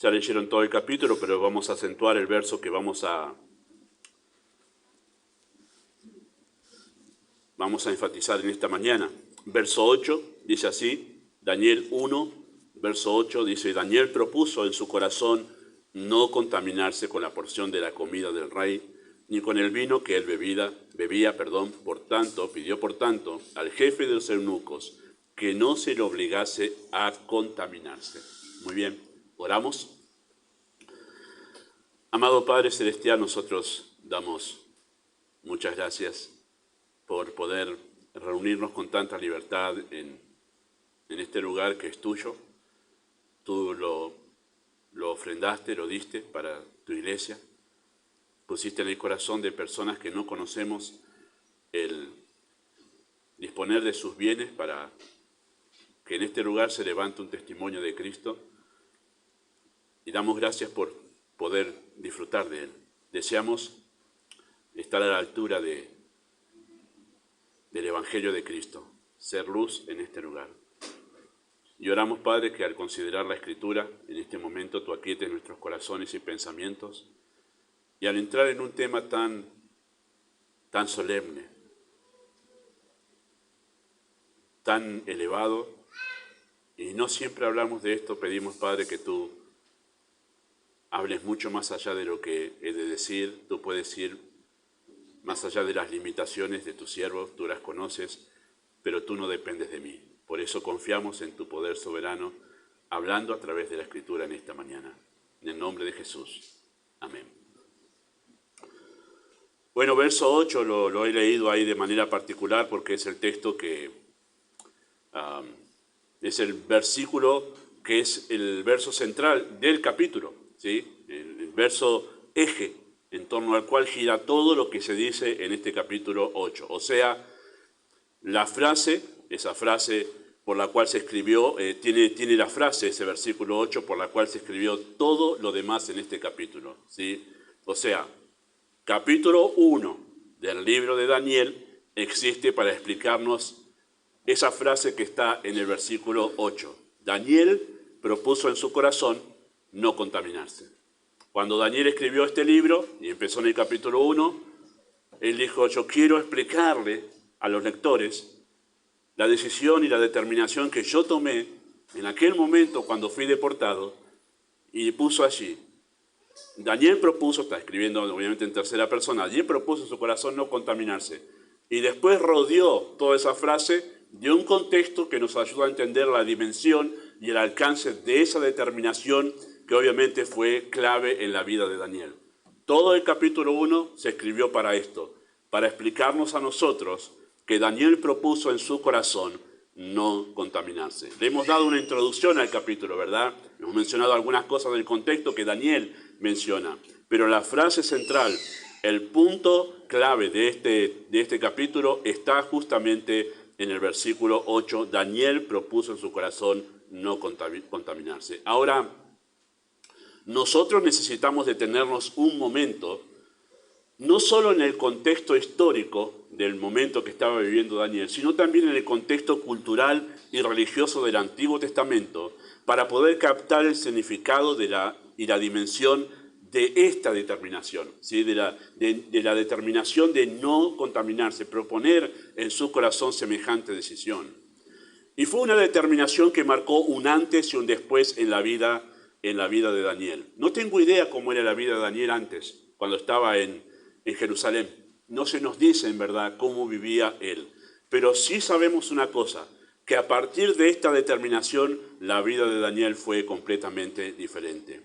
Ya leyeron todo el capítulo, pero vamos a acentuar el verso que vamos a enfatizar en esta mañana. Verso 8 dice así, Daniel 1, verso 8 dice, Daniel propuso en su corazón no contaminarse con la porción de la comida del rey, ni con el vino que él bebía, por tanto, pidió por tanto al jefe de los eunucos que no se le obligase a contaminarse. Muy bien, oramos. Amado Padre Celestial, nosotros damos muchas gracias por poder reunirnos con tanta libertad en este lugar que es tuyo. Tú lo ofrendaste, lo diste para tu iglesia. Pusiste en el corazón de personas que no conocemos el disponer de sus bienes para que en este lugar se levante un testimonio de Cristo. Y damos gracias por poder disfrutar de él. Deseamos estar a la altura del Evangelio de Cristo, ser luz en este lugar. Y oramos, Padre, que al considerar la Escritura, en este momento tú aquietes nuestros corazones y pensamientos, y al entrar en un tema tan solemne, tan elevado, y no siempre hablamos de esto, pedimos, Padre, que tú hables mucho más allá de lo que he de decir. Tú puedes ir más allá de las limitaciones de tus siervos, tú las conoces, pero tú no dependes de mí. Por eso confiamos en tu poder soberano, hablando a través de la Escritura en esta mañana. En el nombre de Jesús. Amén. Bueno, verso 8 lo he leído ahí de manera particular porque es el texto que es el versículo que es el verso central del capítulo, ¿sí? El verso eje en torno al cual gira todo lo que se dice en este capítulo 8. O sea, la frase, esa frase por la cual se escribió, tiene la frase, ese versículo 8, por la cual se escribió todo lo demás en este capítulo, ¿sí? O sea, capítulo 1 del libro de Daniel existe para explicarnos esa frase que está en el versículo 8. Daniel propuso en su corazón no contaminarse. Cuando Daniel escribió este libro, y empezó en el capítulo 1, él dijo, yo quiero explicarle a los lectores la decisión y la determinación que yo tomé en aquel momento cuando fui deportado, y puso allí, Daniel propuso, está escribiendo obviamente en tercera persona, Daniel propuso en su corazón no contaminarse, y después rodeó toda esa frase de un contexto que nos ayuda a entender la dimensión y el alcance de esa determinación que obviamente fue clave en la vida de Daniel. Todo el capítulo 1 se escribió para esto, para explicarnos a nosotros que Daniel propuso en su corazón no contaminarse. Le hemos dado una introducción al capítulo, ¿verdad? Hemos mencionado algunas cosas del contexto que Daniel menciona, pero la frase central, el punto clave de este capítulo está justamente en el versículo 8. Daniel propuso en su corazón no contaminarse. Ahora, nosotros necesitamos detenernos un momento, no solo en el contexto histórico del momento que estaba viviendo Daniel, sino también en el contexto cultural y religioso del Antiguo Testamento, para poder captar el significado y la dimensión de esta determinación, ¿sí? de la determinación de no contaminarse, proponer en su corazón semejante decisión. Y fue una determinación que marcó un antes y un después en la vida de Daniel. No tengo idea cómo era la vida de Daniel antes, cuando estaba en Jerusalén. No se nos dice en verdad cómo vivía él, pero sí sabemos una cosa, que a partir de esta determinación la vida de Daniel fue completamente diferente.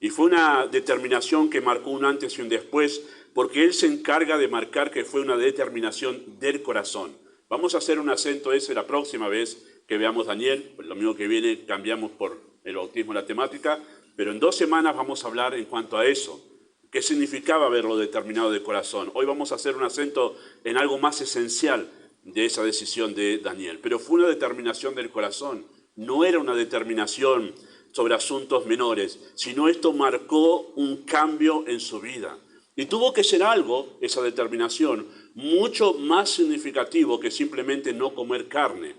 Y fue una determinación que marcó un antes y un después, porque él se encarga de marcar que fue una determinación del corazón. Vamos a hacer un acento ese la próxima vez que veamos Daniel. El domingo que viene cambiamos por el bautismo la temática, pero en 2 semanas vamos a hablar en cuanto a eso. ¿Qué significaba haberlo determinado de corazón? Hoy vamos a hacer un acento en algo más esencial de esa decisión de Daniel. Pero fue una determinación del corazón. No era una determinación sobre asuntos menores, sino esto marcó un cambio en su vida. Y tuvo que ser algo, esa determinación, mucho más significativo que simplemente no comer carne.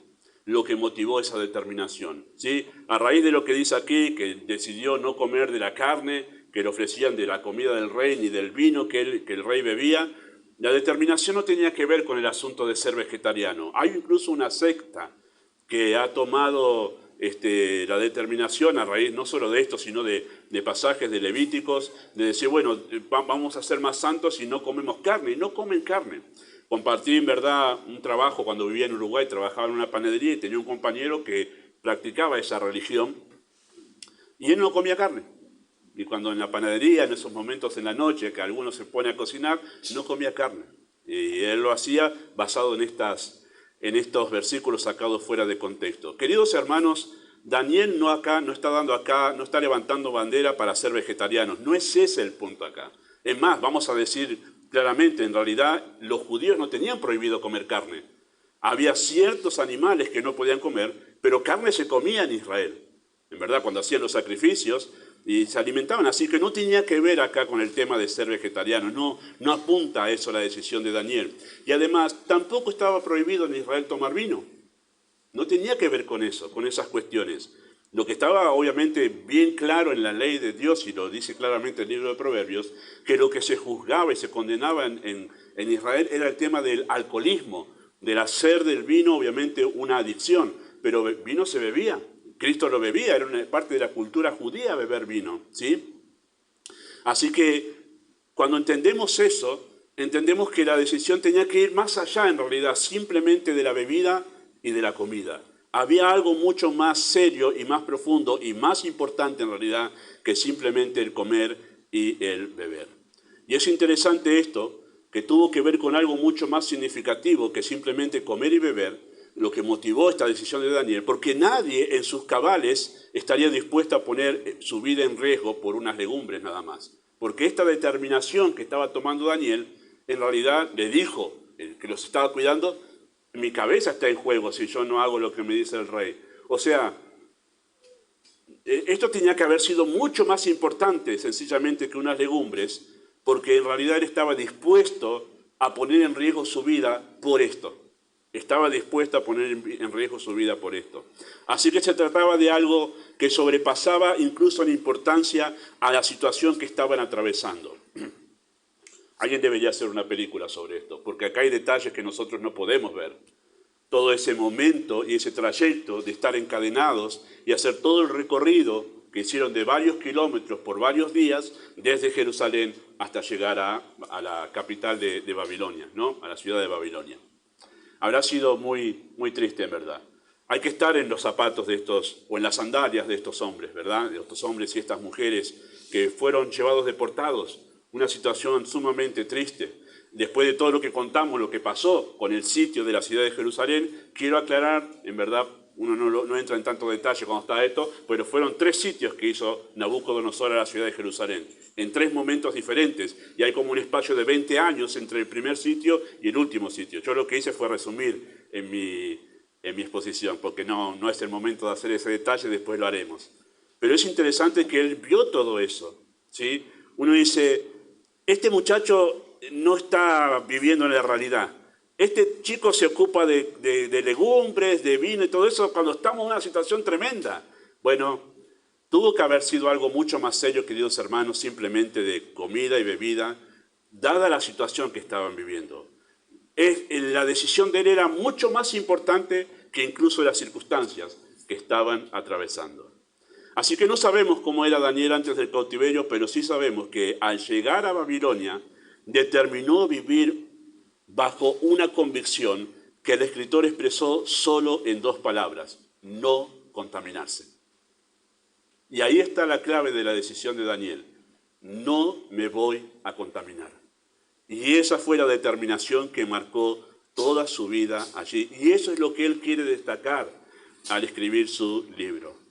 lo que motivó esa determinación, ¿sí? A raíz de lo que dice aquí, que decidió no comer de la carne que le ofrecían de la comida del rey ni del vino que el rey bebía, la determinación no tenía que ver con el asunto de ser vegetariano. Hay incluso una secta que ha tomado la determinación a raíz no solo de esto, sino de pasajes de Levíticos, de decir, bueno, vamos a ser más santos y no comemos carne, y no comen carne. Compartí en verdad un trabajo cuando vivía en Uruguay, trabajaba en una panadería y tenía un compañero que practicaba esa religión y él no comía carne. Y cuando en la panadería, en esos momentos en la noche, que alguno se pone a cocinar, no comía carne. Y él lo hacía basado en estos versículos sacados fuera de contexto. Queridos hermanos, Daniel no está levantando bandera para ser vegetarianos. No es ese el punto acá. Es más, vamos a decir claramente, en realidad los judíos no tenían prohibido comer carne. Había ciertos animales que no podían comer, pero carne se comía en Israel. En verdad, cuando hacían los sacrificios y se alimentaban, así que no tenía que ver acá con el tema de ser vegetariano, no apunta a eso la decisión de Daniel. Y además, tampoco estaba prohibido en Israel tomar vino. No tenía que ver con eso, con esas cuestiones. Lo que estaba obviamente bien claro en la ley de Dios, y lo dice claramente el libro de Proverbios, que lo que se juzgaba y se condenaba en Israel era el tema del alcoholismo, del hacer del vino obviamente una adicción, pero vino se bebía. Cristo lo bebía, era una parte de la cultura judía beber vino, ¿sí? Así que cuando entendemos eso, entendemos que la decisión tenía que ir más allá en realidad simplemente de la bebida y de la comida. Había algo mucho más serio y más profundo y más importante en realidad que simplemente el comer y el beber. Y es interesante esto, que tuvo que ver con algo mucho más significativo que simplemente comer y beber, lo que motivó esta decisión de Daniel, porque nadie en sus cabales estaría dispuesto a poner su vida en riesgo por unas legumbres nada más. Porque esta determinación que estaba tomando Daniel, en realidad le dijo, el que los estaba cuidando, mi cabeza está en juego si yo no hago lo que me dice el rey. O sea, esto tenía que haber sido mucho más importante sencillamente que unas legumbres, porque en realidad él estaba dispuesto a poner en riesgo su vida por esto. Estaba dispuesto a poner en riesgo su vida por esto. Así que se trataba de algo que sobrepasaba incluso en importancia a la situación que estaban atravesando. Alguien debería hacer una película sobre esto, porque acá hay detalles que nosotros no podemos ver. Todo ese momento y ese trayecto de estar encadenados y hacer todo el recorrido que hicieron de varios kilómetros por varios días desde Jerusalén hasta llegar a la capital de Babilonia, ¿no? A la ciudad de Babilonia. Habrá sido muy, muy triste, en verdad. Hay que estar en los zapatos de estos, o en las sandalias de estos hombres, ¿verdad? De estos hombres y estas mujeres que fueron llevados deportados. Una situación sumamente triste. Después de todo lo que contamos, lo que pasó con el sitio de la ciudad de Jerusalén, quiero aclarar, en verdad, uno no entra en tanto detalle cuando está esto, pero fueron 3 sitios que hizo Nabucodonosor a la ciudad de Jerusalén, en 3 momentos diferentes, y hay como un espacio de 20 años entre el primer sitio y el último sitio. Yo lo que hice fue resumir en mi exposición, porque no es el momento de hacer ese detalle, después lo haremos. Pero es interesante que él vio todo eso, ¿sí? Uno dice, este muchacho no está viviendo en la realidad. Este chico se ocupa de legumbres, de vino y todo eso cuando estamos en una situación tremenda. Bueno, tuvo que haber sido algo mucho más serio, queridos hermanos, simplemente de comida y bebida, dada la situación que estaban viviendo. La decisión de él era mucho más importante que incluso las circunstancias que estaban atravesando. Así que no sabemos cómo era Daniel antes del cautiverio, pero sí sabemos que al llegar a Babilonia determinó vivir bajo una convicción que el escritor expresó solo en 2 palabras: no contaminarse. Y ahí está la clave de la decisión de Daniel: no me voy a contaminar. Y esa fue la determinación que marcó toda su vida allí. Y eso es lo que él quiere destacar al escribir su libro.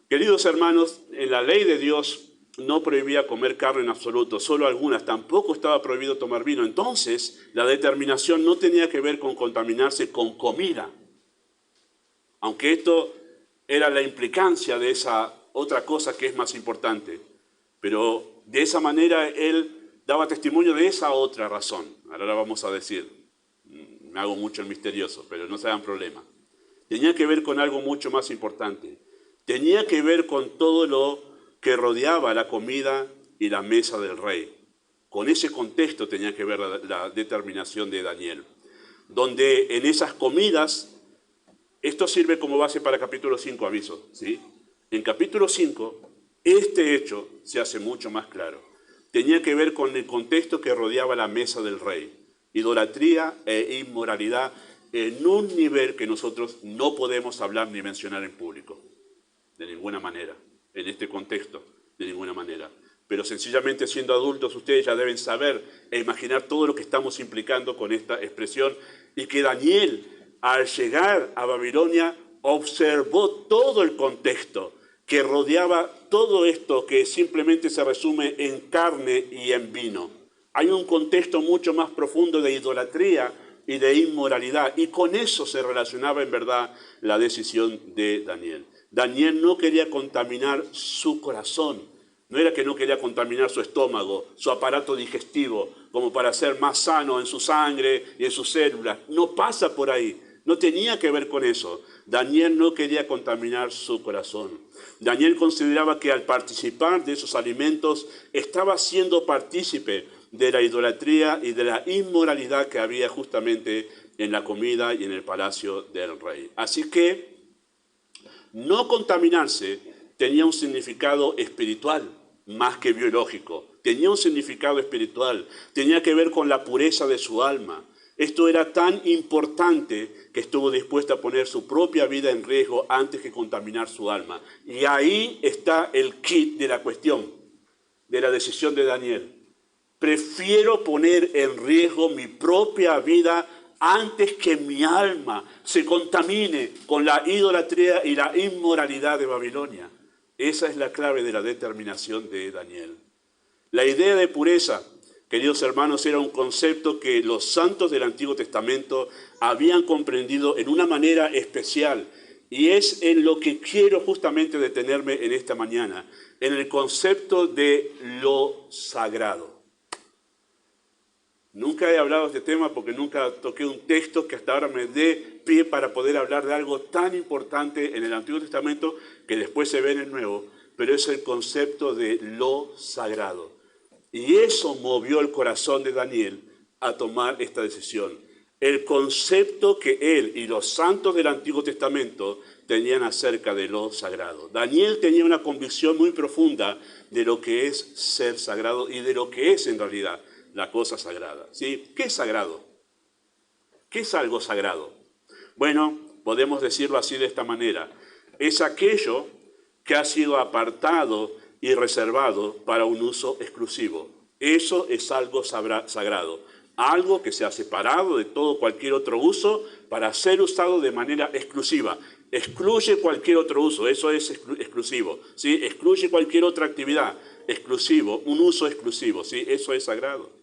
Queridos hermanos, en la ley de Dios no prohibía comer carne en absoluto, solo algunas. Tampoco estaba prohibido tomar vino. Entonces, la determinación no tenía que ver con contaminarse con comida. Aunque esto era la implicancia de esa otra cosa que es más importante. Pero de esa manera él daba testimonio de esa otra razón. Ahora la vamos a decir. Me hago mucho el misterioso, pero no se hagan problema. tenía que ver con algo mucho más importante. Tenía que ver con todo lo que rodeaba la comida y la mesa del rey. Con ese contexto tenía que ver la determinación de Daniel, donde en esas comidas, esto sirve como base para capítulo 5, aviso, ¿sí? En capítulo 5, este hecho se hace mucho más claro. Tenía que ver con el contexto que rodeaba la mesa del rey. Idolatría e inmoralidad en un nivel que nosotros no podemos hablar ni mencionar en público. De ninguna manera. En este contexto, de ninguna manera. Pero sencillamente siendo adultos, ustedes ya deben saber e imaginar todo lo que estamos implicando con esta expresión. Y que Daniel, al llegar a Babilonia, observó todo el contexto que rodeaba todo esto que simplemente se resume en carne y en vino. Hay un contexto mucho más profundo de idolatría y de inmoralidad, y con eso se relacionaba en verdad la decisión de Daniel. Daniel no quería contaminar su corazón, no era que no quería contaminar su estómago, su aparato digestivo, como para ser más sano en su sangre y en sus células. No pasa por ahí, no tenía que ver con eso. Daniel no quería contaminar su corazón. Daniel consideraba que al participar de esos alimentos estaba siendo partícipe de la idolatría y de la inmoralidad que había justamente en la comida y en el palacio del rey. Así que no contaminarse tenía un significado espiritual más que biológico. Tenía un significado espiritual, tenía que ver con la pureza de su alma. Esto era tan importante que estuvo dispuesto a poner su propia vida en riesgo antes que contaminar su alma. Y ahí está el kit de la cuestión, de la decisión de Daniel. Prefiero poner en riesgo mi propia vida antes que mi alma se contamine con la idolatría y la inmoralidad de Babilonia. Esa es la clave de la determinación de Daniel. La idea de pureza, queridos hermanos, era un concepto que los santos del Antiguo Testamento habían comprendido en una manera especial. Y es en lo que quiero justamente detenerme en esta mañana, en el concepto de lo sagrado. Nunca he hablado de este tema porque nunca toqué un texto que hasta ahora me dé pie para poder hablar de algo tan importante en el Antiguo Testamento que después se ve en el Nuevo, pero es el concepto de lo sagrado. Y eso movió el corazón de Daniel a tomar esta decisión. El concepto que él y los santos del Antiguo Testamento tenían acerca de lo sagrado. Daniel tenía una convicción muy profunda de lo que es ser sagrado y de lo que es en realidad la cosa sagrada. ¿Sí? ¿Qué es sagrado? ¿Qué es algo sagrado? Bueno, podemos decirlo así de esta manera. Es aquello que ha sido apartado y reservado para un uso exclusivo. Eso es algo sagrado. Algo que se ha separado de todo cualquier otro uso para ser usado de manera exclusiva. Excluye cualquier otro uso, eso es exclusivo. ¿Sí? Excluye cualquier otra actividad, exclusivo, un uso exclusivo. ¿Sí? Eso es sagrado.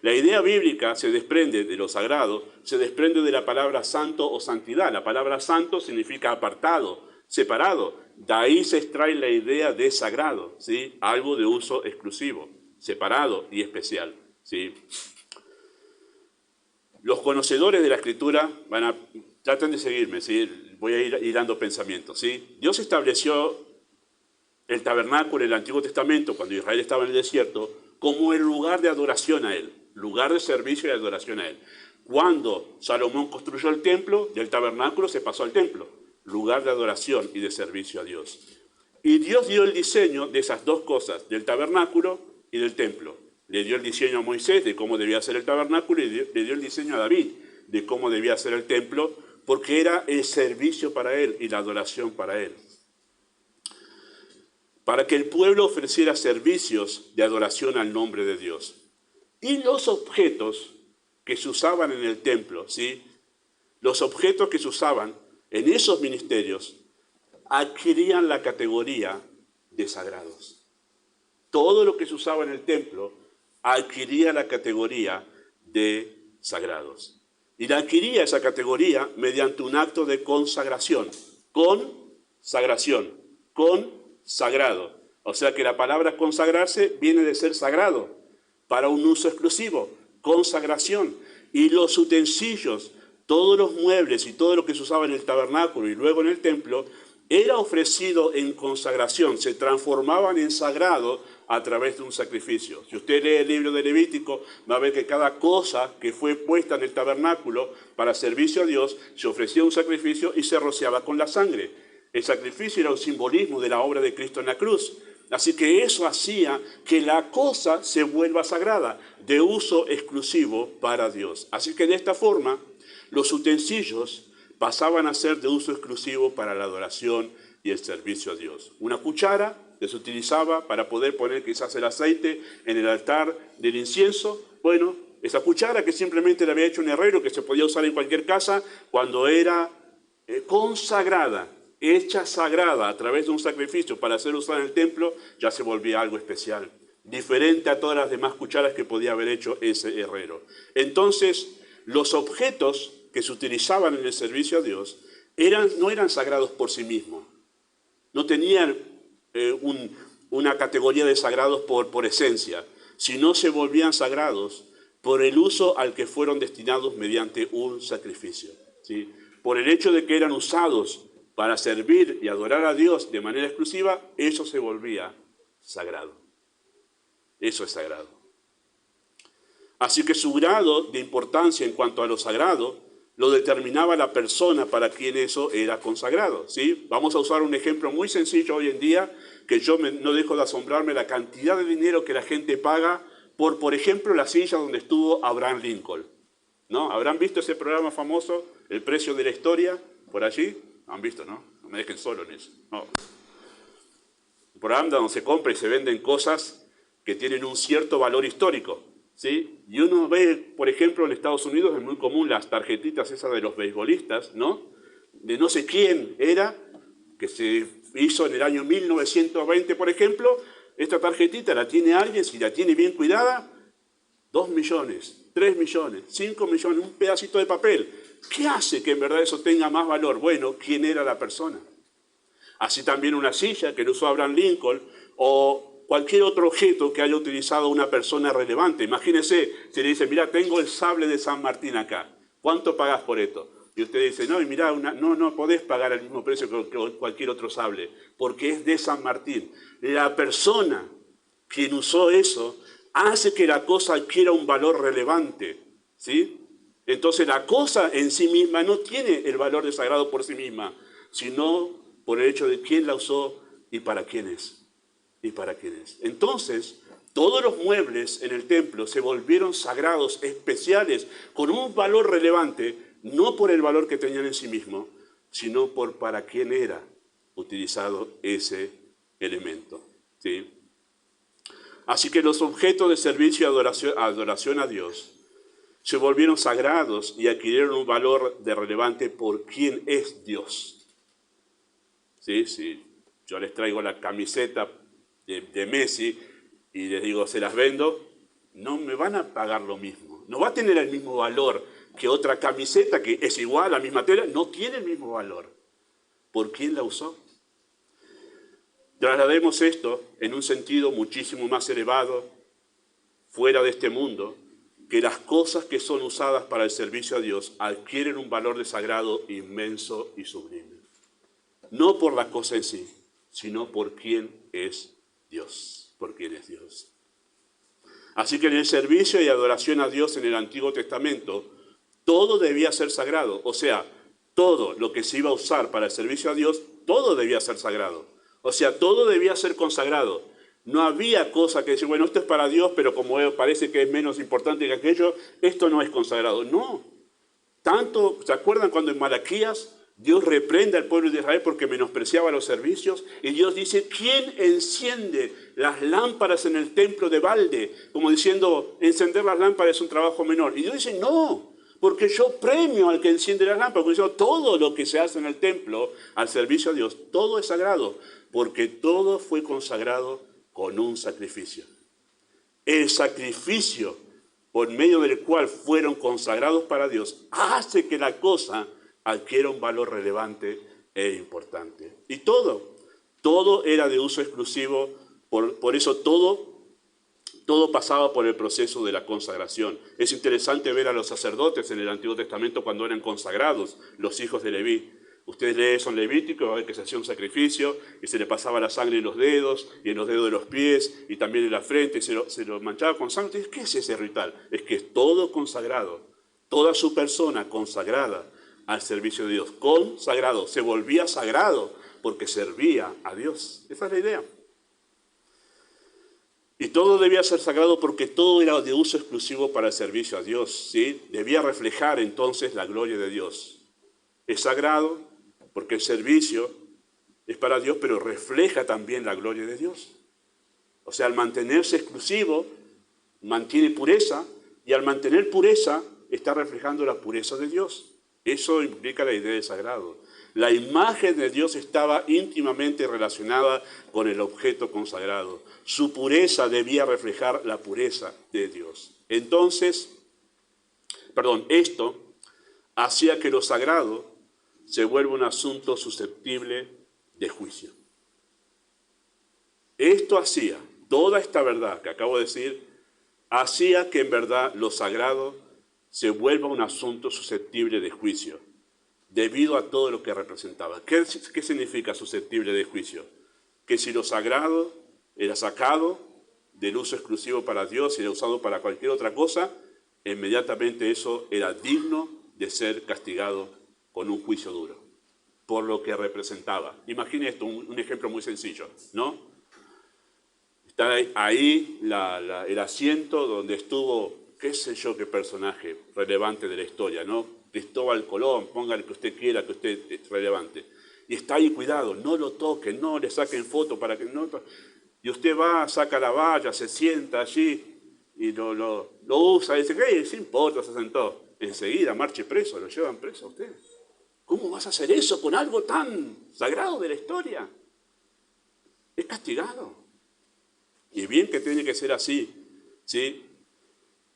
La idea bíblica se desprende de lo sagrado, se desprende de la palabra santo o santidad. La palabra santo significa apartado, separado. De ahí se extrae la idea de sagrado, ¿sí? Algo de uso exclusivo, separado y especial, ¿sí? Los conocedores de la Escritura traten de seguirme, ¿sí? Voy a ir hilando pensamientos, ¿sí? Dios estableció el tabernáculo en el Antiguo Testamento, cuando Israel estaba en el desierto, como el lugar de adoración a Él, lugar de servicio y de adoración a Él. Cuando Salomón construyó el templo, del tabernáculo se pasó al templo, lugar de adoración y de servicio a Dios. Y Dios dio el diseño de esas dos cosas, del tabernáculo y del templo. Le dio el diseño a Moisés de cómo debía ser el tabernáculo y le dio el diseño a David de cómo debía ser el templo, porque era el servicio para él y la adoración para él. Para que el pueblo ofreciera servicios de adoración al nombre de Dios. Y los objetos que se usaban en el templo, ¿sí? Los objetos que se usaban en esos ministerios adquirían la categoría de sagrados. Todo lo que se usaba en el templo adquiría la categoría de sagrados. Y la adquiría esa categoría mediante un acto de consagración. Consagración. Consagrado. O sea que la palabra consagrarse viene de ser sagrado para un uso exclusivo. Consagración. Y los utensilios todos los muebles y todo lo que se usaba en el tabernáculo y luego en el templo, era ofrecido en consagración, se transformaban en sagrado a través de un sacrificio. Si usted lee el libro de Levítico, va a ver que cada cosa que fue puesta en el tabernáculo para servicio a Dios, se ofrecía un sacrificio y se rociaba con la sangre. El sacrificio era un simbolismo de la obra de Cristo en la cruz. Así que eso hacía que la cosa se vuelva sagrada, de uso exclusivo para Dios. Así que de esta forma, los utensilios pasaban a ser de uso exclusivo para la adoración y el servicio a Dios. Una cuchara que se utilizaba para poder poner quizás el aceite en el altar del incienso. Bueno, esa cuchara que simplemente le había hecho un herrero, que se podía usar en cualquier casa, cuando era consagrada, hecha sagrada a través de un sacrificio para ser usada en el templo, ya se volvía algo especial, diferente a todas las demás cucharas que podía haber hecho ese herrero. Entonces, los objetos que se utilizaban en el servicio a Dios no eran sagrados por sí mismos, no tenían una categoría de sagrados por esencia, sino se volvían sagrados por el uso al que fueron destinados mediante un sacrificio, ¿sí? Por el hecho de que eran usados para servir y adorar a Dios de manera exclusiva, eso se volvía sagrado. Eso es sagrado. Así que su grado de importancia en cuanto a lo sagrado lo determinaba la persona para quien eso era consagrado, ¿sí? Vamos a usar un ejemplo muy sencillo hoy en día, que yo no dejo de asombrarme la cantidad de dinero que la gente paga por ejemplo, la silla donde estuvo Abraham Lincoln, ¿no? ¿Habrán visto ese programa famoso, El precio de la historia, por allí? ¿Han visto, no? No me dejen solo en eso. No. Un programa donde se compra y se venden cosas que tienen un cierto valor histórico, ¿sí? Y uno ve, por ejemplo, en Estados Unidos es muy común las tarjetitas esas de los beisbolistas, ¿no? De no sé quién era, que se hizo en el año 1920, por ejemplo. Esta tarjetita la tiene alguien, si la tiene bien cuidada, 2 millones, 3 millones, 5 millones, un pedacito de papel. ¿Qué hace que en verdad eso tenga más valor? Bueno, ¿quién era la persona? Así también una silla que lo usó Abraham Lincoln o cualquier otro objeto que haya utilizado una persona relevante. Imagínese, si le dice, mira, tengo el sable de San Martín acá, ¿cuánto pagás por esto? Y usted dice, no, y mira, no podés pagar el mismo precio que cualquier otro sable, porque es de San Martín. La persona quien usó eso hace que la cosa adquiera un valor relevante, ¿sí? Entonces la cosa en sí misma no tiene el valor de sagrado por sí misma, sino por el hecho de quién la usó y para quién es. Y para quién es. Entonces, todos los muebles en el templo se volvieron sagrados, especiales, con un valor relevante, no por el valor que tenían en sí mismo, sino por para quién era utilizado ese elemento, ¿sí? Así que los objetos de servicio y adoración a Dios se volvieron sagrados y adquirieron un valor de relevante por quién es Dios. ¿Sí? Sí. Yo les traigo la camiseta de Messi y les digo, se las vendo, no me van a pagar lo mismo. No va a tener el mismo valor que otra camiseta que es igual, la misma tela, no tiene el mismo valor. ¿Por quién la usó? Traslademos esto en un sentido muchísimo más elevado, fuera de este mundo, que las cosas que son usadas para el servicio a Dios adquieren un valor de sagrado inmenso y sublime. No por la cosa en sí, sino por quién es Dios, por quién es Dios. Así que en el servicio y adoración a Dios en el Antiguo Testamento, todo debía ser sagrado. O sea, todo lo que se iba a usar para el servicio a Dios, todo debía ser sagrado. O sea, todo debía ser consagrado. No había cosa que decir, bueno, esto es para Dios, pero como parece que es menos importante que aquello, esto no es consagrado. No. Tanto, ¿se acuerdan cuando en Malaquías Dios reprende al pueblo de Israel porque menospreciaba los servicios? Y Dios dice, ¿quién enciende las lámparas en el templo de balde? Como diciendo, encender las lámparas es un trabajo menor. Y Dios dice, no, porque yo premio al que enciende las lámparas. Como diciendo, todo lo que se hace en el templo al servicio a Dios, todo es sagrado, porque todo fue consagrado con un sacrificio. El sacrificio por medio del cual fueron consagrados para Dios hace que la cosa adquiera un valor relevante e importante. Y todo era de uso exclusivo, por eso todo Todo pasaba por el proceso de la consagración. Es interesante ver a los sacerdotes en el Antiguo Testamento cuando eran consagrados, los hijos de Leví. Ustedes leen eso en Levítico, va a ver que se hacía un sacrificio y se le pasaba la sangre en los dedos y en los dedos de los pies y también en la frente y se lo manchaba con sangre. ¿Qué es ese ritual? Es que es todo consagrado, toda su persona consagrada al servicio de Dios. Consagrado, se volvía sagrado porque servía a Dios. Esa es la idea. Y todo debía ser sagrado porque todo era de uso exclusivo para el servicio a Dios, ¿sí? Debía reflejar entonces la gloria de Dios. Es sagrado porque el servicio es para Dios, pero refleja también la gloria de Dios. O sea, al mantenerse exclusivo, mantiene pureza, y al mantener pureza, está reflejando la pureza de Dios. Eso implica la idea de sagrado. La imagen de Dios estaba íntimamente relacionada con el objeto consagrado. Su pureza debía reflejar la pureza de Dios. Entonces, esto hacía que lo sagrado se vuelva un asunto susceptible de juicio. Esto hacía, toda esta verdad que acabo de decir, hacía que en verdad lo sagrado se vuelva un asunto susceptible de juicio, debido a todo lo que representaba. ¿Qué significa susceptible de juicio? Que si lo sagrado era sacado del uso exclusivo para Dios y era usado para cualquier otra cosa, inmediatamente eso era digno de ser castigado con un juicio duro, por lo que representaba. Imagine esto, un ejemplo muy sencillo, ¿no? Está ahí el asiento donde estuvo, qué sé yo, qué personaje relevante de la historia, ¿no? Cristóbal Colón, póngale que usted quiera, que usted es relevante. Y está ahí, cuidado, no lo toquen, no le saquen foto para que no... Y usted va, saca la valla, se sienta allí y lo usa y dice, ¿qué? Sí importa, se sentó. Enseguida marche preso, lo llevan preso a usted. ¿Cómo vas a hacer eso con algo tan sagrado de la historia? Es castigado. Y bien que tiene que ser así, ¿sí?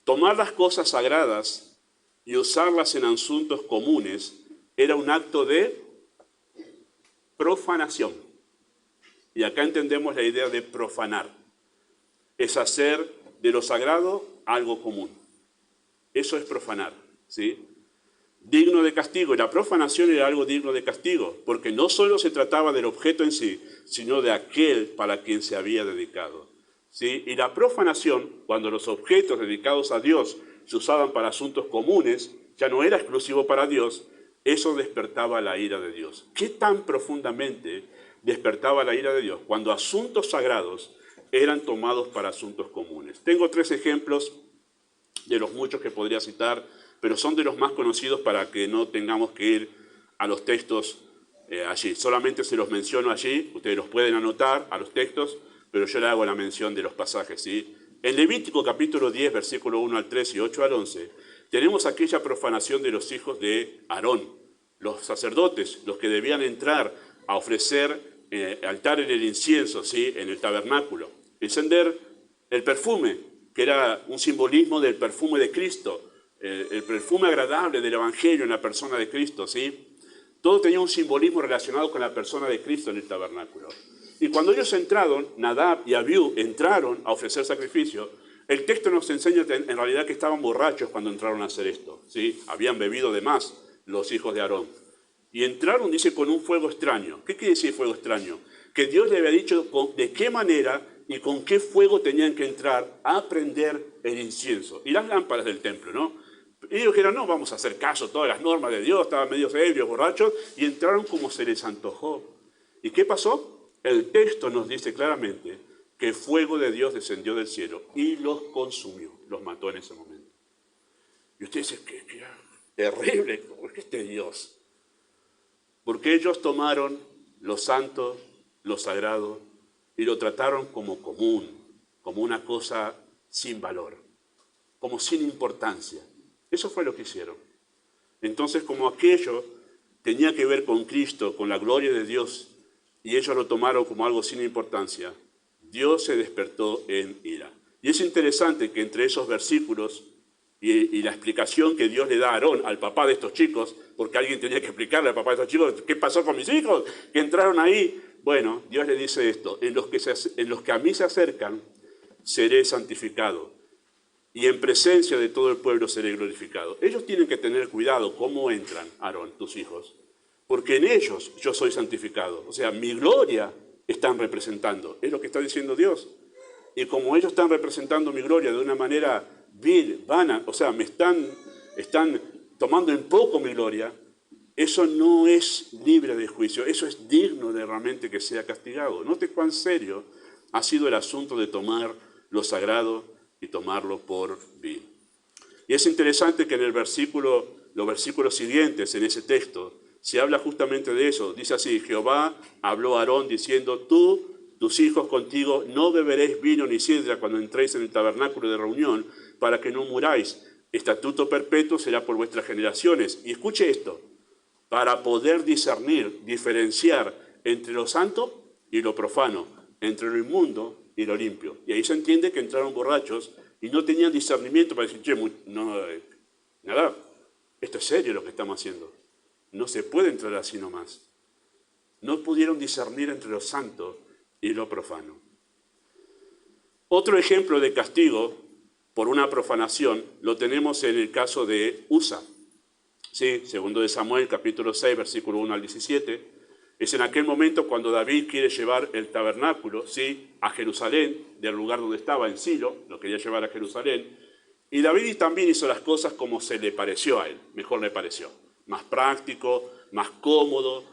Tomar las cosas sagradas y usarlas en asuntos comunes era un acto de profanación. Y acá entendemos la idea de profanar. Es hacer de lo sagrado algo común. Eso es profanar, ¿sí? Digno de castigo. Y la profanación era algo digno de castigo, porque no solo se trataba del objeto en sí, sino de aquel para quien se había dedicado, ¿sí? Y la profanación, cuando los objetos dedicados a Dios se usaban para asuntos comunes, ya no era exclusivo para Dios, eso despertaba la ira de Dios. ¿Qué tan profundamente despertaba la ira de Dios? Cuando asuntos sagrados eran tomados para asuntos comunes. Tengo 3 ejemplos de los muchos que podría citar, pero son de los más conocidos para que no tengamos que ir a los textos allí. Solamente se los menciono allí, ustedes los pueden anotar a los textos, pero yo le hago la mención de los pasajes, ¿sí? En Levítico capítulo 10, versículo 1 al 3 y 8 al 11, tenemos aquella profanación de los hijos de Aarón, los sacerdotes, los que debían entrar a ofrecer altar en el incienso, ¿sí? En el tabernáculo, encender el perfume, que era un simbolismo del perfume de Cristo, el perfume agradable del Evangelio en la persona de Cristo, ¿sí? Todo tenía un simbolismo relacionado con la persona de Cristo en el tabernáculo. Y cuando ellos entraron, Nadab y Abiú entraron a ofrecer sacrificio, el texto nos enseña en realidad que estaban borrachos cuando entraron a hacer esto, ¿sí? Habían bebido de más los hijos de Aarón. Y entraron, dice, con un fuego extraño. ¿Qué quiere decir fuego extraño? Que Dios le había dicho de qué manera y con qué fuego tenían que entrar a prender el incienso. Y las lámparas del templo, ¿no? Y ellos dijeron, no, vamos a hacer caso a todas las normas de Dios, estaban medio ebrios, borrachos, y entraron como se les antojó. ¿Y qué pasó? El texto nos dice claramente que el fuego de Dios descendió del cielo y los consumió, los mató en ese momento. Y usted dice, qué terrible, ¿por qué este Dios? Porque ellos tomaron lo santo, lo sagrado, y lo trataron como común, como una cosa sin valor, como sin importancia. Eso fue lo que hicieron. Entonces, como aquello tenía que ver con Cristo, con la gloria de Dios, y ellos lo tomaron como algo sin importancia, Dios se despertó en ira. Y es interesante que entre esos versículos y la explicación que Dios le da a Aarón, al papá de estos chicos, porque alguien tenía que explicarle al papá de estos chicos, ¿qué pasó con mis hijos? Que entraron ahí. Bueno, Dios le dice esto, en los que a mí se acercan, seré santificado, y en presencia de todo el pueblo seré glorificado. Ellos tienen que tener cuidado cómo entran, Aarón, tus hijos, porque en ellos yo soy santificado. O sea, mi gloria están representando, es lo que está diciendo Dios. Y como ellos están representando mi gloria de una manera vil, vana, o sea, están tomando en poco mi gloria, eso no es libre de juicio, eso es digno de realmente que sea castigado. Note cuán serio ha sido el asunto de tomar lo sagrado y tomarlo por vil. Y es interesante que en los versículos siguientes, en ese texto, se habla justamente de eso. Dice así: Jehová habló a Aarón diciendo, tú, tus hijos contigo, no beberéis vino ni sidra cuando entréis en el tabernáculo de reunión, para que no muráis. Estatuto perpetuo será por vuestras generaciones. Y escuche esto, para poder discernir, diferenciar entre lo santo y lo profano, entre lo inmundo y lo limpio. Y ahí se entiende que entraron borrachos y no tenían discernimiento para decir, che, nada, esto es serio lo que estamos haciendo. No se puede entrar así nomás. No pudieron discernir entre lo santo y lo profano. Otro ejemplo de castigo por una profanación lo tenemos en el caso de Usa. Sí, segundo de Samuel, capítulo 6, versículo 1 al 17. Es en aquel momento cuando David quiere llevar el tabernáculo, sí, a Jerusalén, del lugar donde estaba, en Silo, lo quería llevar a Jerusalén. Y David también hizo las cosas como se le pareció a él, mejor le pareció. Más práctico, más cómodo.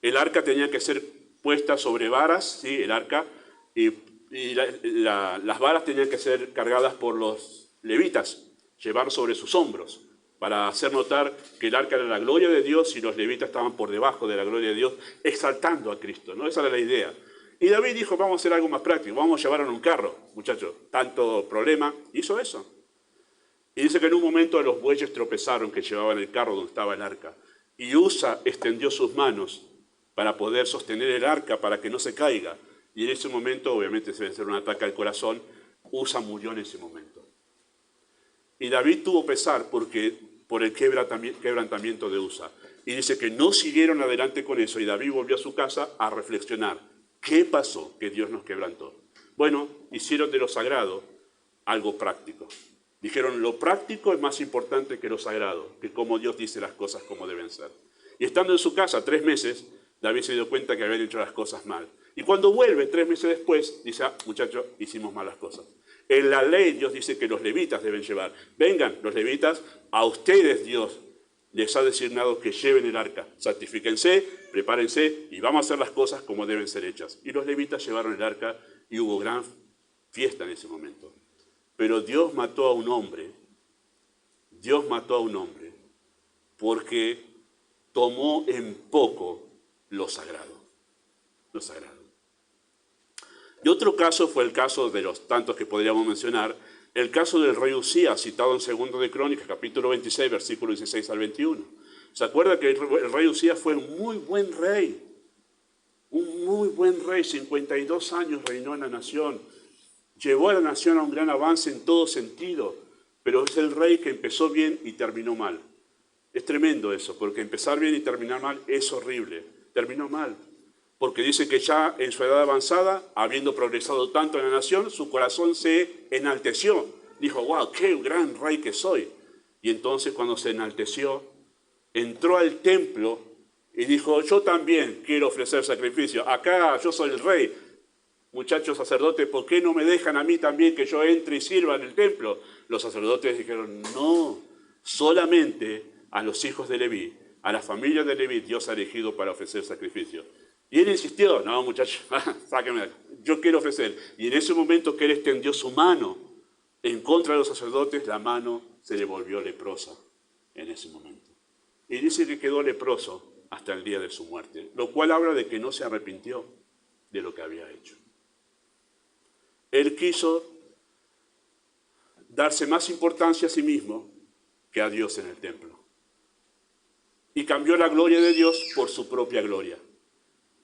El arca tenía que ser puesta sobre varas, sí, el arca, y las varas tenían que ser cargadas por los levitas, llevar sobre sus hombros, para hacer notar que el arca era la gloria de Dios y los levitas estaban por debajo de la gloria de Dios, exaltando a Cristo, ¿no? Esa era la idea. Y David dijo, vamos a hacer algo más práctico, vamos a llevarlo en un carro, muchachos, tanto problema, hizo eso. Y dice que en un momento los bueyes tropezaron que llevaban el carro donde estaba el arca, y Usa extendió sus manos para poder sostener el arca para que no se caiga. Y en ese momento, obviamente se debe ser un ataque al corazón, Usa murió en ese momento. Y David tuvo pesar por el quebrantamiento de Usa. Y dice que no siguieron adelante con eso y David volvió a su casa a reflexionar. ¿Qué pasó que Dios nos quebrantó? Bueno, hicieron de lo sagrado algo práctico. Dijeron, lo práctico es más importante que lo sagrado, que como Dios dice las cosas como deben ser. Y estando en su casa 3 meses, David se dio cuenta que habían hecho las cosas mal. Y cuando vuelve 3 meses después, dice, muchachos, hicimos malas cosas. En la ley Dios dice que los levitas deben llevar. Vengan, los levitas, a ustedes Dios les ha designado que lleven el arca. Santifíquense, prepárense y vamos a hacer las cosas como deben ser hechas. Y los levitas llevaron el arca y hubo gran fiesta en ese momento. Pero Dios mató a un hombre. Dios mató a un hombre porque tomó en poco lo sagrado. Lo sagrado. Y otro caso fue el caso de los tantos que podríamos mencionar, el caso del rey Usías, citado en 2 de Crónicas, capítulo 26, versículo 16 al 21. ¿Se acuerda que el rey Usías fue un muy buen rey? Un muy buen rey, 52 años reinó en la nación. Llevó a la nación a un gran avance en todo sentido, pero es el rey que empezó bien y terminó mal. Es tremendo eso, porque empezar bien y terminar mal es horrible. Terminó mal. Porque dice que ya en su edad avanzada, habiendo progresado tanto en la nación, su corazón se enalteció. Dijo, wow, qué gran rey que soy. Y entonces cuando se enalteció, entró al templo y dijo, yo también quiero ofrecer sacrificio. Acá yo soy el rey. Muchachos sacerdotes, ¿por qué no me dejan a mí también que yo entre y sirva en el templo? Los sacerdotes dijeron, no, solamente a los hijos de Leví, a la familia de Leví, Dios ha elegido para ofrecer sacrificio. Y él insistió, no muchachos, sáquenme, yo quiero ofrecer. Y en ese momento que él extendió su mano en contra de los sacerdotes, la mano se le volvió leprosa en ese momento. Y dice que quedó leproso hasta el día de su muerte, lo cual habla de que no se arrepintió de lo que había hecho. Él quiso darse más importancia a sí mismo que a Dios en el templo. Y cambió la gloria de Dios por su propia gloria.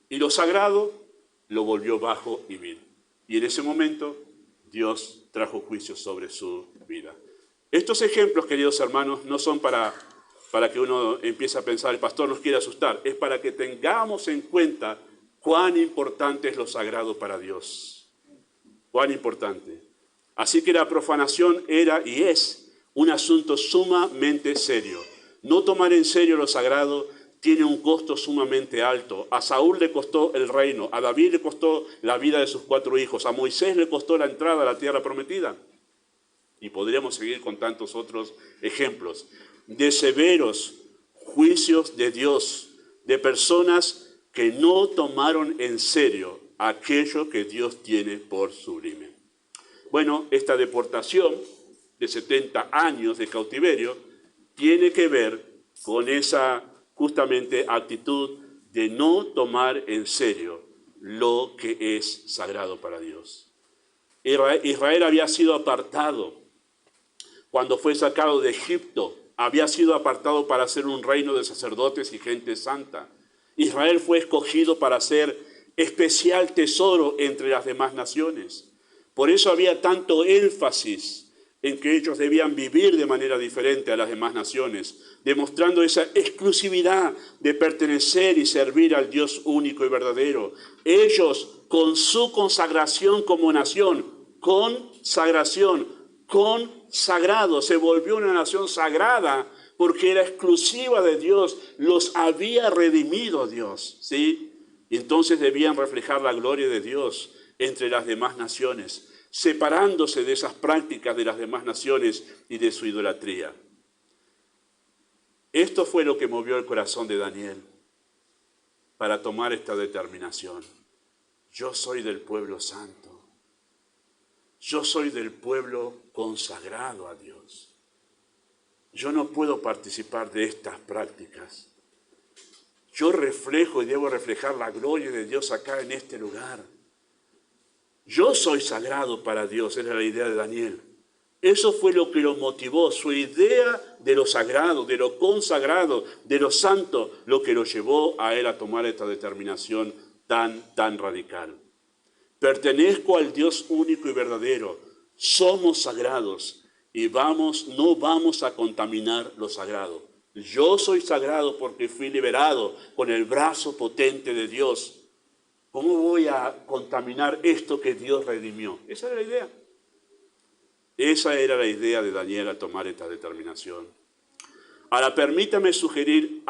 Y lo sagrado lo volvió bajo y vil. Y en ese momento Dios trajo juicio sobre su vida. Estos ejemplos, queridos hermanos, no son para que uno empiece a pensar, el pastor nos quiere asustar. Es para que tengamos en cuenta cuán importante es lo sagrado para Dios. Cuán importante. Así que la profanación era y es un asunto sumamente serio. No tomar en serio lo sagrado tiene un costo sumamente alto. A Saúl le costó el reino, a David le costó la vida de sus 4 hijos, a Moisés le costó la entrada a la tierra prometida. Y podríamos seguir con tantos otros ejemplos de severos juicios de Dios, de personas que no tomaron en serio aquello que Dios tiene por sublime. Bueno, esta deportación de 70 años de cautiverio tiene que ver con esa justamente actitud de no tomar en serio lo que es sagrado para Dios. Israel había sido apartado cuando fue sacado de Egipto, había sido apartado para ser un reino de sacerdotes y gente santa. Israel fue escogido para ser especial tesoro entre las demás naciones. Por eso había tanto énfasis en que ellos debían vivir de manera diferente a las demás naciones, demostrando esa exclusividad de pertenecer y servir al Dios único y verdadero. Ellos, con su consagración como nación, consagrado, se volvió una nación sagrada porque era exclusiva de Dios, los había redimido Dios, ¿sí? Y entonces debían reflejar la gloria de Dios entre las demás naciones, separándose de esas prácticas de las demás naciones y de su idolatría. Esto fue lo que movió el corazón de Daniel para tomar esta determinación. Yo soy del pueblo santo. Yo soy del pueblo consagrado a Dios. Yo no puedo participar de estas prácticas. Yo reflejo y debo reflejar la gloria de Dios acá en este lugar. Yo soy sagrado para Dios, era la idea de Daniel. Eso fue lo que lo motivó, su idea de lo sagrado, de lo consagrado, de lo santo, lo que lo llevó a él a tomar esta determinación tan radical. Pertenezco al Dios único y verdadero, somos sagrados y no vamos a contaminar lo sagrado. Yo soy sagrado porque fui liberado con el brazo potente de Dios. ¿Cómo voy a contaminar esto que Dios redimió? Esa era la idea. Esa era la idea de Daniel al tomar esta determinación. Ahora, permítame sugerir que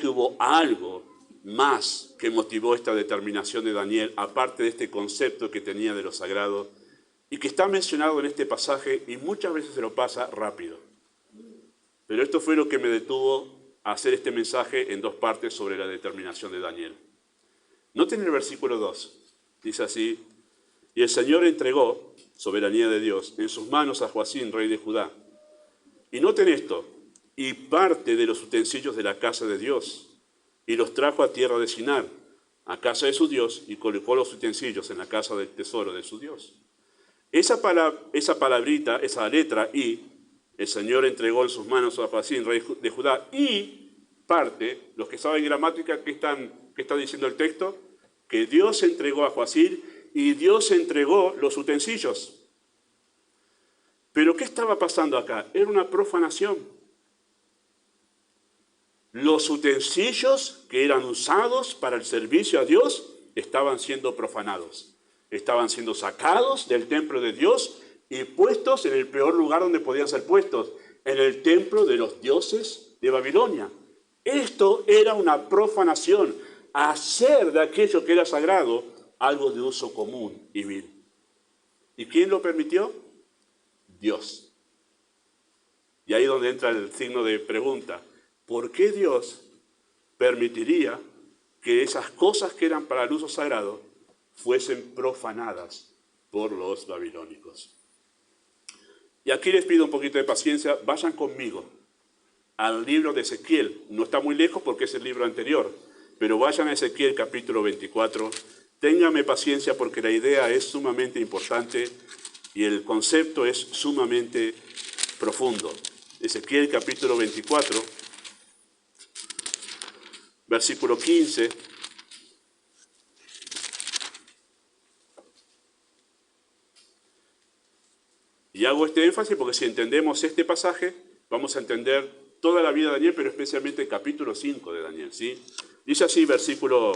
hubo algo más que motivó esta determinación de Daniel, aparte de este concepto que tenía de lo sagrado, y que está mencionado en este pasaje y muchas veces se lo pasa rápido. Pero esto fue lo que me detuvo a hacer este mensaje en 2 partes sobre la determinación de Daniel. Noten el versículo 2, dice así: y el Señor entregó, soberanía de Dios, en sus manos a Joacim, rey de Judá. Y noten esto: y parte de los utensilios de la casa de Dios, y los trajo a tierra de Sinar, a casa de su Dios, y colocó los utensilios en la casa del tesoro de su Dios. Esa palabrita, esa letra I, el Señor entregó en sus manos a Joacim, rey de Judá, y parte, los que saben gramática, ¿qué está diciendo el texto? Que Dios entregó a Joacim y Dios entregó los utensilios. Pero ¿qué estaba pasando acá? Era una profanación. Los utensilios que eran usados para el servicio a Dios estaban siendo profanados. Estaban siendo sacados del templo de Dios y puestos en el peor lugar donde podían ser puestos, en el templo de los dioses de Babilonia. Esto era una profanación, hacer de aquello que era sagrado algo de uso común y vil. ¿Y quién lo permitió? Dios. Y ahí es donde entra el signo de pregunta. ¿Por qué Dios permitiría que esas cosas que eran para el uso sagrado fuesen profanadas por los babilónicos? Y aquí les pido un poquito de paciencia. Vayan conmigo al libro de Ezequiel. No está muy lejos porque es el libro anterior, pero vayan a Ezequiel capítulo 24. Ténganme paciencia porque la idea es sumamente importante y el concepto es sumamente profundo. Ezequiel capítulo 24, versículo 15. Y hago este énfasis porque si entendemos este pasaje, vamos a entender toda la vida de Daniel, pero especialmente el capítulo 5 de Daniel, ¿sí? Dice así, versículo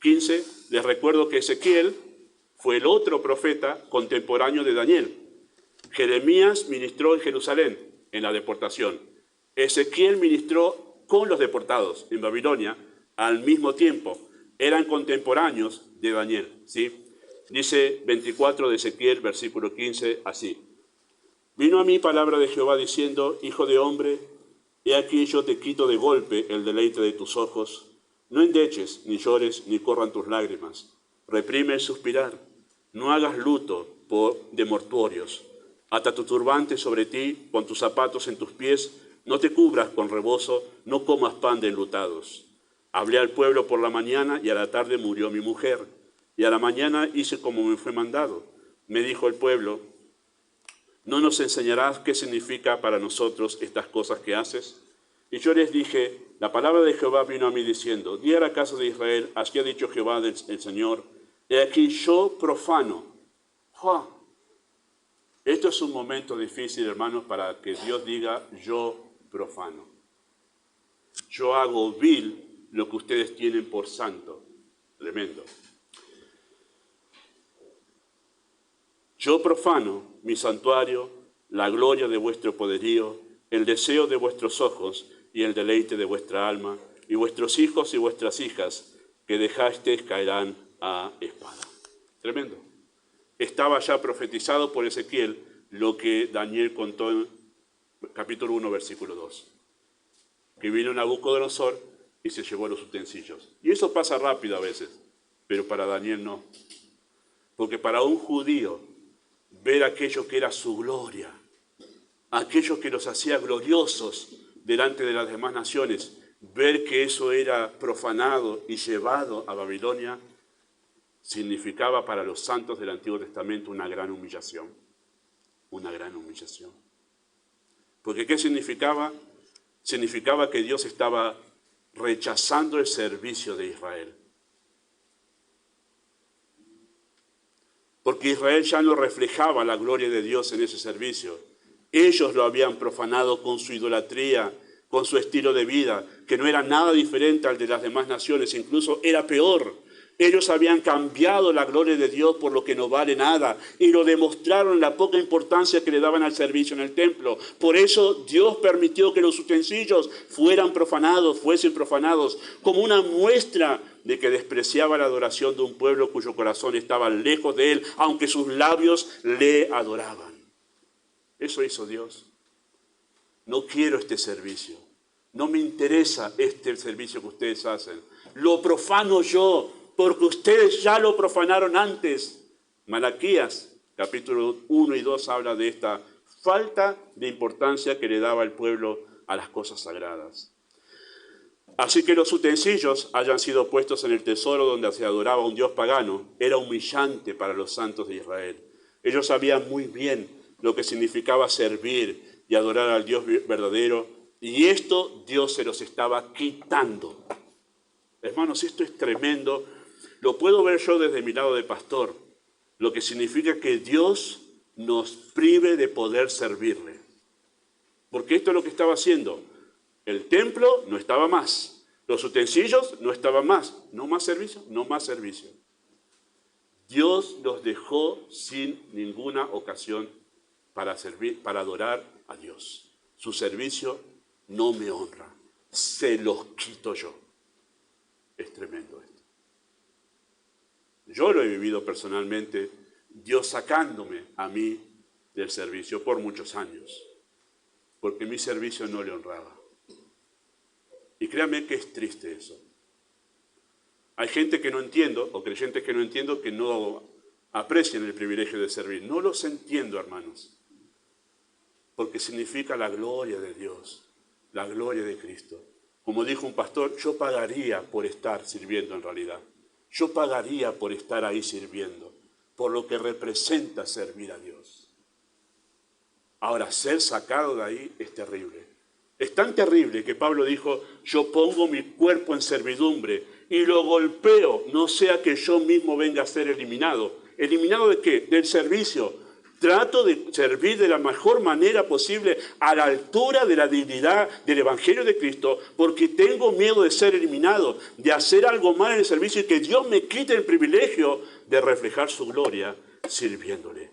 15, les recuerdo que Ezequiel fue el otro profeta contemporáneo de Daniel. Jeremías ministró en Jerusalén, en la deportación. Ezequiel ministró con los deportados en Babilonia al mismo tiempo. Eran contemporáneos de Daniel, ¿sí? Dice 24 de Ezequiel, versículo 15, así. Vino a mí palabra de Jehová diciendo, hijo de hombre, he aquí yo te quito de golpe el deleite de tus ojos. No endeches, ni llores, ni corran tus lágrimas. Reprime el suspirar. No hagas luto de mortuorios. Ata tu turbante sobre ti, pon tus zapatos en tus pies. No te cubras con rebozo, no comas pan de enlutados. Hablé al pueblo por la mañana y a la tarde murió mi mujer. Y a la mañana hice como me fue mandado. Me dijo el pueblo, ¿no nos enseñarás qué significa para nosotros estas cosas que haces? Y yo les dije, la palabra de Jehová vino a mí diciendo, di a la casa de Israel, así ha dicho Jehová el Señor, he aquí yo profano. ¡Ja! Esto es un momento difícil, hermanos, para que Dios diga, yo profano. Yo hago vil lo que ustedes tienen por santo. Tremendo. Yo profano mi santuario, la gloria de vuestro poderío, el deseo de vuestros ojos y el deleite de vuestra alma, y vuestros hijos y vuestras hijas que dejasteis caerán a espada. Tremendo. Estaba ya profetizado por Ezequiel lo que Daniel contó en capítulo 1, versículo 2. Que vino Nabucodonosor y se llevó los utensilios. Y eso pasa rápido a veces, pero para Daniel no. Porque para un judío, ver aquello que era su gloria, aquello que los hacía gloriosos delante de las demás naciones, ver que eso era profanado y llevado a Babilonia, significaba para los santos del Antiguo Testamento una gran humillación. Una gran humillación. Porque ¿qué significaba? Significaba que Dios estaba rechazando el servicio de Israel. Porque Israel ya no reflejaba la gloria de Dios en ese servicio. Ellos lo habían profanado con su idolatría, con su estilo de vida, que no era nada diferente al de las demás naciones, incluso era peor. Ellos habían cambiado la gloria de Dios por lo que no vale nada y lo demostraron en la poca importancia que le daban al servicio en el templo. Por eso Dios permitió que los utensilios fuesen profanados, como una muestra de que despreciaba la adoración de un pueblo cuyo corazón estaba lejos de él, aunque sus labios le adoraban. Eso hizo Dios. No quiero este servicio. No me interesa este servicio que ustedes hacen. Lo profano yo, porque ustedes ya lo profanaron antes. Malaquías, capítulo 1 y 2, habla de esta falta de importancia que le daba el pueblo a las cosas sagradas. Así que los utensilios hayan sido puestos en el tesoro donde se adoraba a un dios pagano, era humillante para los santos de Israel. Ellos sabían muy bien lo que significaba servir y adorar al Dios verdadero, y esto Dios se los estaba quitando. Hermanos, esto es tremendo. Lo puedo ver yo desde mi lado de pastor, lo que significa que Dios nos prive de poder servirle. Porque esto es lo que estaba haciendo. El templo no estaba más. Los utensilios no estaban más. No más servicio, no más servicio. Dios los dejó sin ninguna ocasión para servir, para adorar a Dios. Su servicio no me honra. Se los quito yo. Es tremendo esto. Yo lo he vivido personalmente, Dios sacándome a mí del servicio por muchos años, porque mi servicio no le honraba. Y créanme que es triste eso. Hay gente que no entiendo, o creyentes que no entiendo, que no aprecian el privilegio de servir. No los entiendo, hermanos, porque significa la gloria de Dios, la gloria de Cristo. Como dijo un pastor, yo pagaría por estar sirviendo en realidad. Yo pagaría por estar ahí sirviendo, por lo que representa servir a Dios. Ahora, ser sacado de ahí es terrible. Es tan terrible que Pablo dijo, yo pongo mi cuerpo en servidumbre y lo golpeo, no sea que yo mismo venga a ser eliminado. ¿Eliminado de qué? Del servicio. Trato de servir de la mejor manera posible a la altura de la dignidad del Evangelio de Cristo, porque tengo miedo de ser eliminado, de hacer algo mal en el servicio y que Dios me quite el privilegio de reflejar su gloria sirviéndole.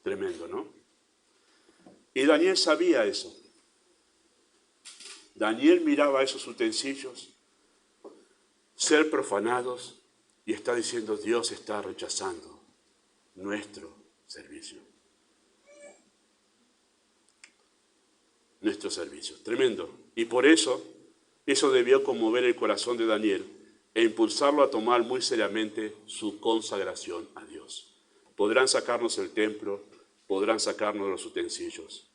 Tremendo, ¿no? Y Daniel sabía eso. Daniel miraba esos utensilios ser profanados y está diciendo, Dios está rechazando nuestro servicio. Nuestro servicio. Tremendo. Y por eso debió conmover el corazón de Daniel e impulsarlo a tomar muy seriamente su consagración a Dios. Podrán sacarnos el templo, podrán sacarnos los utensilios,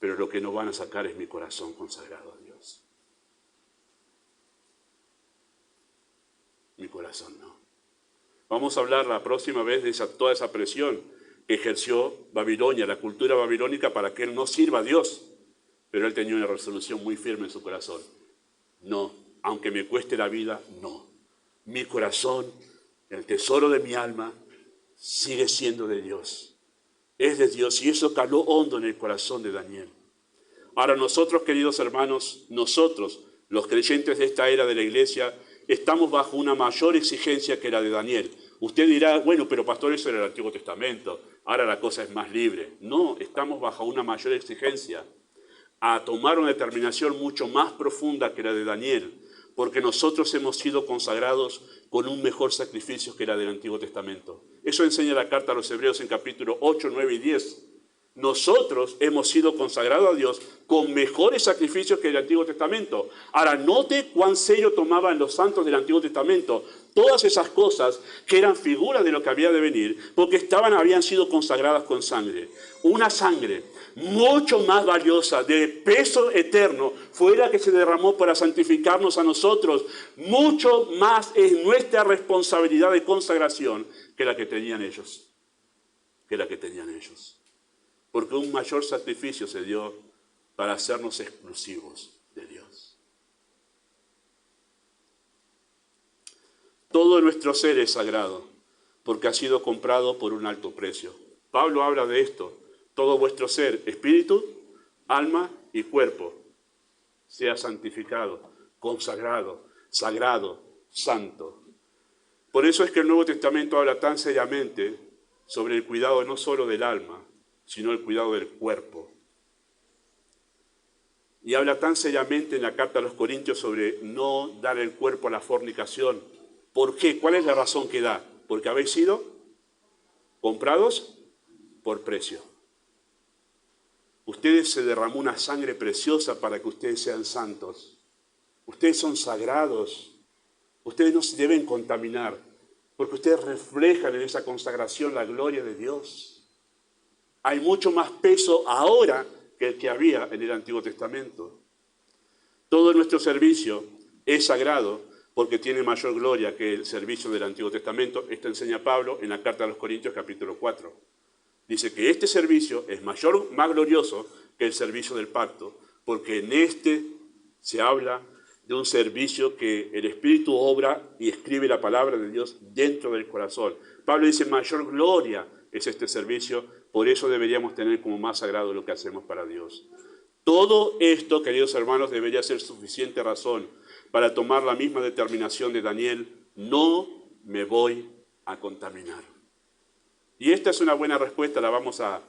pero lo que no van a sacar es mi corazón consagrado a Dios. Mi corazón no. Vamos a hablar la próxima vez de toda esa presión que ejerció Babilonia, la cultura babilónica, para que él no sirva a Dios. Pero él tenía una resolución muy firme en su corazón. No, aunque me cueste la vida, no. Mi corazón, el tesoro de mi alma, sigue siendo de Dios. Es de Dios y eso caló hondo en el corazón de Daniel. Ahora nosotros, queridos hermanos, nosotros, los creyentes de esta era de la iglesia, estamos bajo una mayor exigencia que la de Daniel. Usted dirá, bueno, pero pastor, eso era el Antiguo Testamento, ahora la cosa es más libre. No, estamos bajo una mayor exigencia a tomar una determinación mucho más profunda que la de Daniel, porque nosotros hemos sido consagrados con un mejor sacrificio que la del Antiguo Testamento. Eso enseña la carta a los Hebreos en capítulo 8, 9 y 10. Nosotros hemos sido consagrados a Dios con mejores sacrificios que el Antiguo Testamento. Ahora, note cuán serio tomaban los santos del Antiguo Testamento todas esas cosas que eran figuras de lo que había de venir, porque habían sido consagradas con sangre. Una sangre mucho más valiosa, de peso eterno, fue la que se derramó para santificarnos a nosotros. Mucho más es nuestra responsabilidad de consagración que la que tenían ellos. Porque un mayor sacrificio se dio para hacernos exclusivos de Dios. Todo nuestro ser es sagrado, porque ha sido comprado por un alto precio. Pablo habla de esto. Todo vuestro ser, espíritu, alma y cuerpo, sea santificado, consagrado, sagrado, santo. Por eso es que el Nuevo Testamento habla tan seriamente sobre el cuidado no solo del alma, sino el cuidado del cuerpo. Y habla tan seriamente en la carta a los Corintios sobre no dar el cuerpo a la fornicación. ¿Por qué? ¿Cuál es la razón que da? Porque habéis sido comprados por precio. Ustedes se derramó una sangre preciosa para que ustedes sean santos. Ustedes son sagrados. Ustedes no se deben contaminar, porque ustedes reflejan en esa consagración la gloria de Dios. Hay mucho más peso ahora que el que había en el Antiguo Testamento. Todo nuestro servicio es sagrado porque tiene mayor gloria que el servicio del Antiguo Testamento. Esto enseña Pablo en la carta a los Corintios capítulo 4. Dice que este servicio es más glorioso que el servicio del pacto, porque en este se habla de un servicio que el Espíritu obra y escribe la palabra de Dios dentro del corazón. Pablo dice, mayor gloria es este servicio, por eso deberíamos tener como más sagrado lo que hacemos para Dios. Todo esto, queridos hermanos, debería ser suficiente razón para tomar la misma determinación de Daniel, no me voy a contaminar. Y esta es una buena respuesta, la vamos a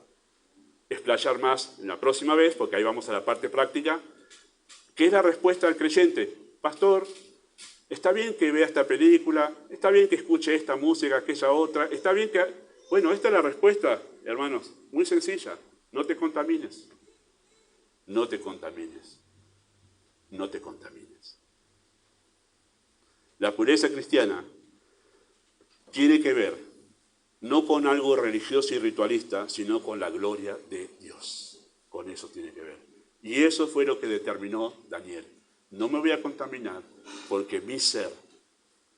explayar más la próxima vez, porque ahí vamos a la parte práctica. ¿Qué es la respuesta del creyente? Pastor, está bien que vea esta película, está bien que escuche esta música, aquella otra, está bien que... Bueno, esta es la respuesta, hermanos, muy sencilla. No te contamines. No te contamines. No te contamines. La pureza cristiana tiene que ver no con algo religioso y ritualista, sino con la gloria de Dios. Con eso tiene que ver. Y eso fue lo que determinó Daniel. No me voy a contaminar porque mi ser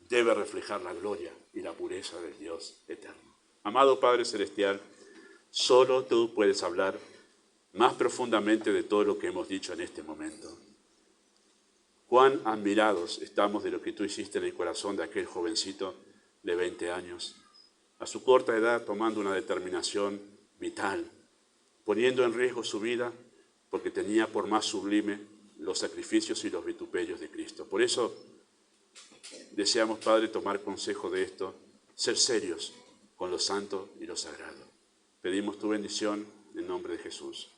debe reflejar la gloria y la pureza del Dios eterno. Amado Padre Celestial, solo tú puedes hablar más profundamente de todo lo que hemos dicho en este momento. Cuán admirados estamos de lo que tú hiciste en el corazón de aquel jovencito de 20 años, a su corta edad tomando una determinación vital, poniendo en riesgo su vida porque tenía por más sublime los sacrificios y los vituperios de Cristo. Por eso deseamos, Padre, tomar consejo de esto, ser serios con lo santo y lo sagrado. Pedimos tu bendición en nombre de Jesús.